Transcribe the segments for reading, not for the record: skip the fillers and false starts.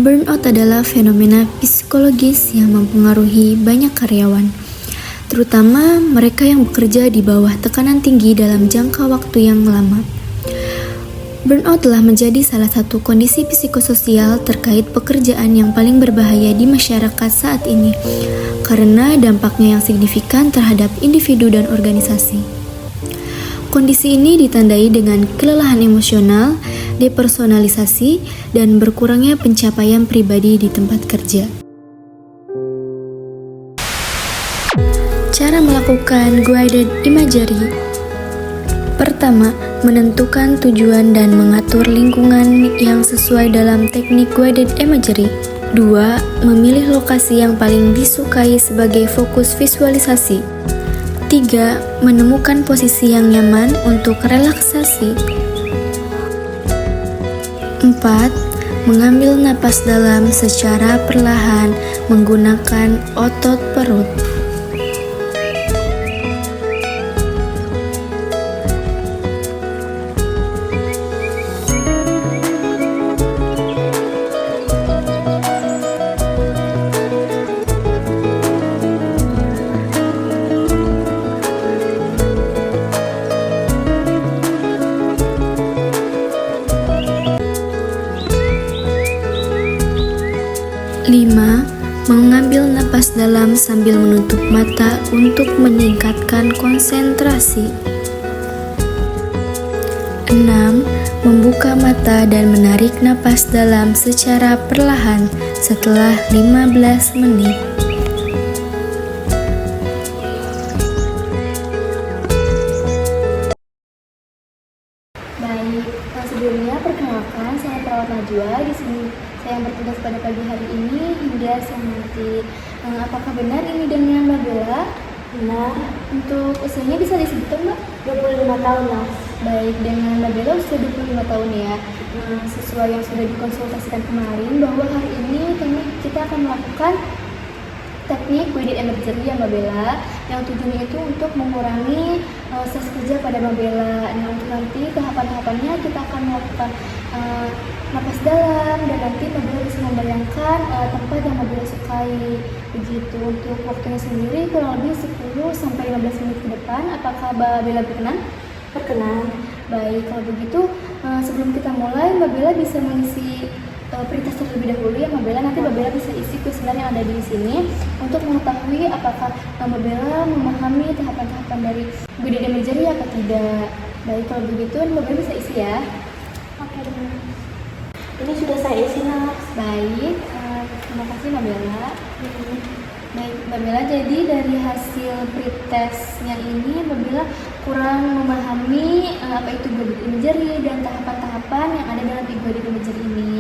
Burnout adalah fenomena psikologis yang mempengaruhi banyak karyawan, terutama mereka yang bekerja di bawah tekanan tinggi dalam jangka waktu yang lama. Burnout telah menjadi salah satu kondisi psikososial terkait pekerjaan yang paling berbahaya di masyarakat saat ini, karena dampaknya yang signifikan terhadap individu dan organisasi. Kondisi ini ditandai dengan kelelahan emosional, depersonalisasi, dan berkurangnya pencapaian pribadi di tempat kerja. Cara melakukan guided imagery. Pertama, menentukan tujuan dan mengatur lingkungan yang sesuai dalam teknik guided imagery. 2. Memilih lokasi yang paling disukai sebagai fokus visualisasi. 3. Menemukan posisi yang nyaman untuk relaksasi. 4. Mengambil napas dalam secara perlahan menggunakan otot perut. 5. Mengambil napas dalam sambil menutup mata untuk meningkatkan konsentrasi. 6. Membuka mata dan menarik napas dalam secara perlahan setelah 15 menit. Baik, sebelumnya perkenalkan saya Perawat Najwa. Di sini saya yang bertugas pada pagi hari ini hingga siang nanti. Apakah benar ini dengan Mbak Bella? Benar. Untuk usianya bisa disebutkan, Mbak? 25 tahun, Mas. Baik, dengan Mbak Bella usia 25 tahun ya. Sesuai yang sudah dikonsultasikan kemarin bahwa hari ini kita akan melakukan teknik guided imagery ya Mbak Bella, yang tujuannya itu untuk mengurangi stres kerja pada Mbak Bella. Nah, untuk nanti tahapan-tahapannya kita akan melakukan napas dalam dan nanti Mbak Bella bisa membayangkan tempat yang Mbak Bella sukai. Begitu. Untuk waktunya sendiri kurang lebih 10 sampai 15 menit ke depan. Apakah Mbak Bella berkenan? Berkenan. Baik, kalau begitu sebelum kita mulai Mbak Bella bisa mengisi peritas terlebih dahulu ya Mbak Bella. Nanti Mbak Bella bisa isi kuesioner yang ada di sini untuk mengetahui apakah Mbak Bella memahami tahapan-tahapan dari guided imagery atau tidak. Baik, kalau begitu Mbak Bella bisa isi ya. Oke, benar. Ini sudah saya isi, Mas. Baik, terima kasih Mbak Bella. Baik Mbak Bella, jadi dari hasil pretestnya ini Mbak Bella kurang memahami apa itu guided imagery dan tahapan-tahapan yang ada dalam guided imagery ini.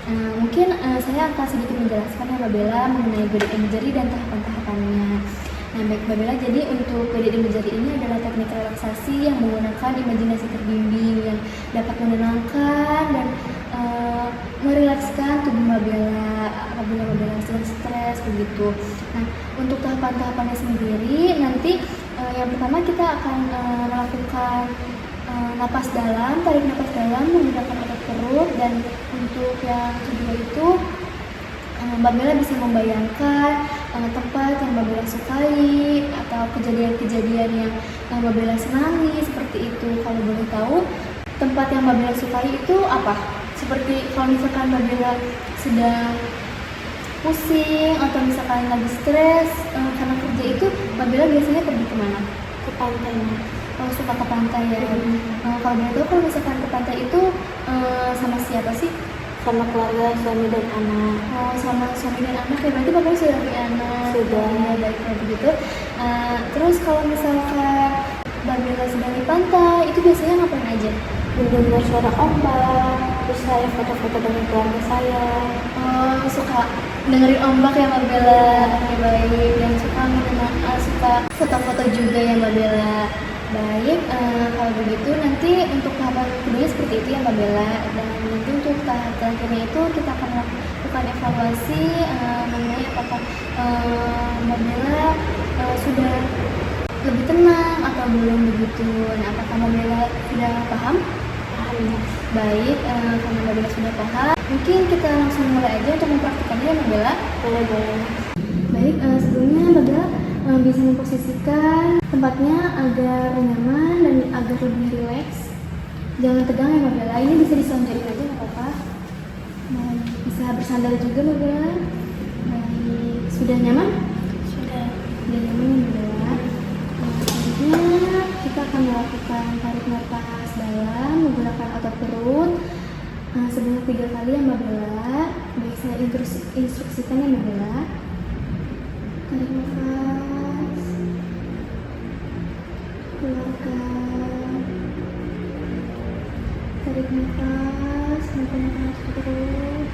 Mungkin saya akan sedikit menjelaskan ya Mbak Bella mengenai guided imagery dan tahapan-tahapannya. Nah, baik Mbak Bella, jadi untuk guided imagery ini adalah teknik relaksasi yang menggunakan imajinasi terbimbing yang dapat menenangkan dan merilekskan tubuh Mbak Bella apabila Mbak Bella sedang stres begitu. Nah, untuk tahapan-tahapannya sendiri nanti yang pertama kita akan melakukan napas dalam, tarik napas dalam menggunakan otot perut, dan untuk yang kedua itu Mbak Bella bisa membayangkan tempat yang Mbak Bella sukai atau kejadian-kejadian yang Mbak Bella senangi seperti itu. Kalau boleh tahu tempat yang Mbak Bella sukai itu apa? Seperti kalau misalkan Mbak Bella sedang pusing atau misalkan lagi stres karena kerja itu, Mbak Bella biasanya pergi kemana? Ke pantai, Mas. Oh, suka ke pantai ya. Kalau boleh tahu kalau misalkan ke pantai itu sama siapa sih? Sama keluarga, suami dan anak. Oh, sama suami dan anak ya, berarti Bapak sudah punya anak. Sudah. Ya, baik kalau begitu. Terus kalau misalkan Mbak Bella sedang di pantai, itu biasanya ngapain aja? Mendengar suara ombak, terus saya foto-foto dengan keluarga saya. Oh, suka dengerin ombak ya Mbak Bella. Oke, baik. Dan suka foto-foto juga ya Mbak Bella. Baik, kalau begitu nanti untuk tahapan kedua seperti itu ya Mbak Bella. Dan nanti untuk tahap terakhirnya itu kita akan melakukan evaluasi mengenai apakah Mbak Bella sudah lebih tenang atau belum begitu. Nah, apakah Mbak Bella sudah paham? Paham, Iya. Baik, karena Mbak Bella sudah paham, mungkin kita langsung mulai aja untuk mempraktikannya ya Mbak Bella. Boleh. Baik, sebelumnya Mbak Bella bisa memposisikan tempatnya agar nyaman dan agar lebih rileks. Jangan tegang ya Mbak Bella, ini bisa diselonjorin aja nggak apa-apa. Baik, bisa bersandar juga Mbak Bella. Baik, sudah nyaman? Sudah. Sudah nyaman ya Mbak Bella. Selanjutnya kita akan melakukan tarik nafas dalam menggunakan otot perut sebanyak 3 kali ya Mbak Bella. Baik, saya instruksikan ya Mbak Bella. Tarik nafas, keluarkan. Tarik nafas, napas terus,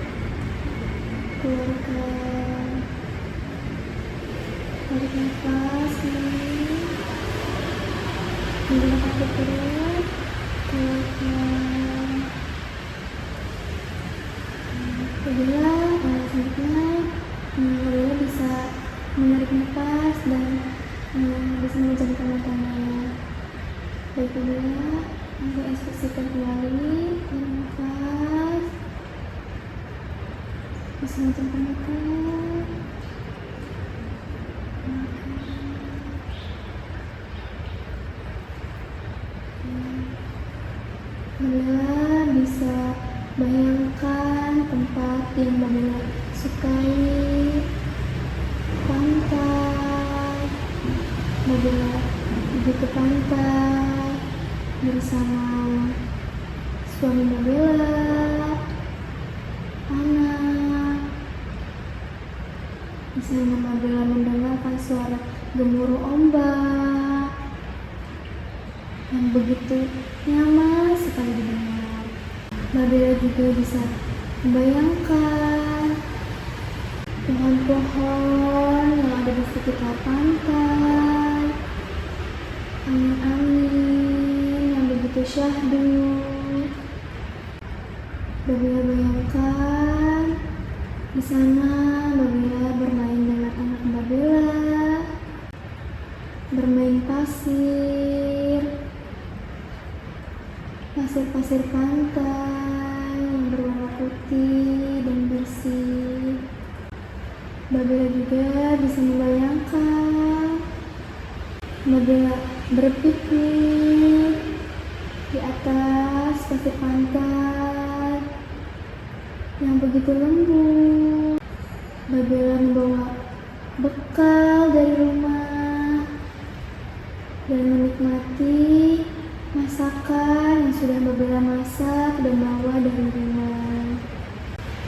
keluarkan. Tarik nafas lagi, menggunakan perut, keluarkan. Bila selanjutnya Bella bisa menarik nafas dan bisa memejamkan matanya. Baik Bella, saya instruksikan kembali, tarik nafas, bisa memejamkan mata. Bella bisa bayangkan tempat yang Bella sukai, pantai. Bella pergi ke pantai bersama suami Bella, anak. Di sana Bella mendengarkan suara gemuruh ombak yang begitu nyaman sekali didengar. Bella juga bisa membayangkan pohon-pohon yang ada di sekitar pantai, angin-angin yang begitu syahdu. Bella bayangkan di sana Bella bermain dengan anak Bella, bermain pasir pantai yang berwarna putih dan bersih. Bella juga bisa membayangkan Bella berpiknik di atas pasir pantai yang begitu lembut. Bella membawa bekal dari rumah dan menikmati masakan yang sudah Bella masak dan bawa dari rumah.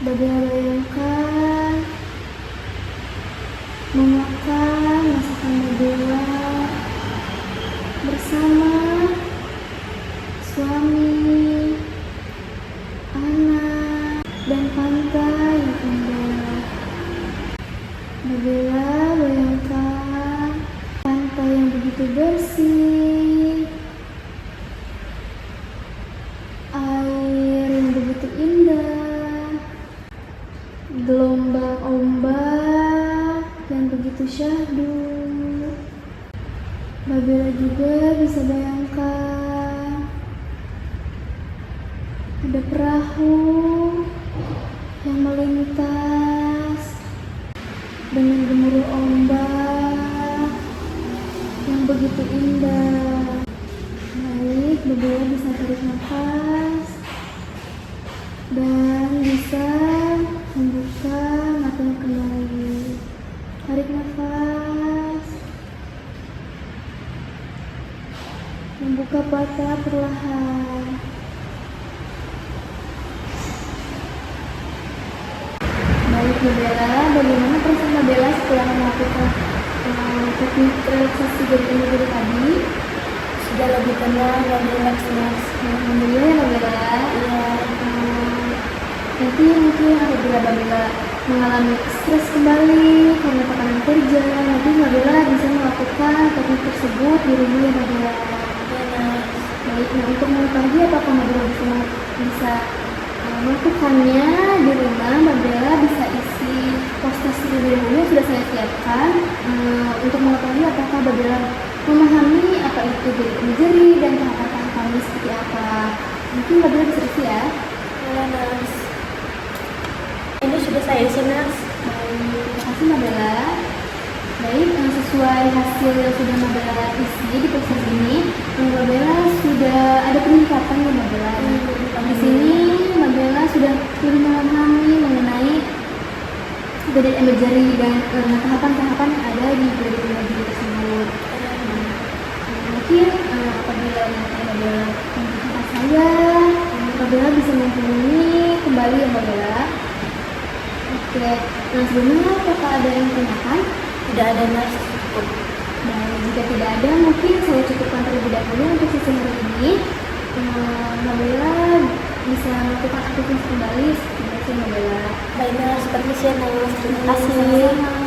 Bella bayangkan memakan masakan Bella bersama suami, anak, dan pantai yang indah. Bella bayangkan pantai yang begitu bersih, air yang begitu indah, gelombang ombak yang begitu syahdu. Bella juga bisa bayangkan ada perahu yang melintas dengan gemuruh ombak yang begitu indah. Baik, Bella bisa tarik nafas dan bisa membuka matanya kembali. Tarik nafas, membuka mata perlahan. Baik Bella, bagaimana perasaan Bella setelah melakukan teknik relaksasi dari ini tadi? Sudah lebih tenang dan rileks, Mas. Alhamdulillah ya Bella. Iya. Nanti mungkin apabila Bella mengalami stres kembali karena tekanan kerja, nanti Bella bisa melakukan teknik tersebut di rumah ya Bella. Baik, nah untuk mengetahui apakah Bella bisa melakukannya di rumah, Bella bisa isi post terlebih dahulu sudah saya siapkan untuk mengetahui apakah Bella memahami apa itu jadi imagery dan tahapan-tahapannya seperti apa. Mungkin Mbak Bella bisa isi ya. Ya, Nas. Ini sudah saya isi, Nas. Baik, terima kasih Mbak Bella. Baik, sesuai hasil yang sudah Mbak Bella isi di proses ini, Mbak Bella sudah ada peningkatan ya Mbak Bella. Di sini Mbak Bella sudah lebih memahami mengenai kredit emergency dan tahapan-tahapan yang ada di kredit emergency tersebut. Mungkin apabila nanti Mbak Bella membutuhkan saya, Mbak Bella bisa menghubungi kembali ya Mbak Bella. Oke, nah sebelumnya apakah ada yang ditanyakan? Tidak ada, Nas. Cukup. Nah, jika tidak ada, mungkin saya cukupkan terlebih dahulu untuk sesi hari ini. Mbak Bella bisa melakukan aktivitas kembali. Terima kasih Mbak Bella. Baik, Nas. Permisi, Nas. Terima kasih. Sama-sama.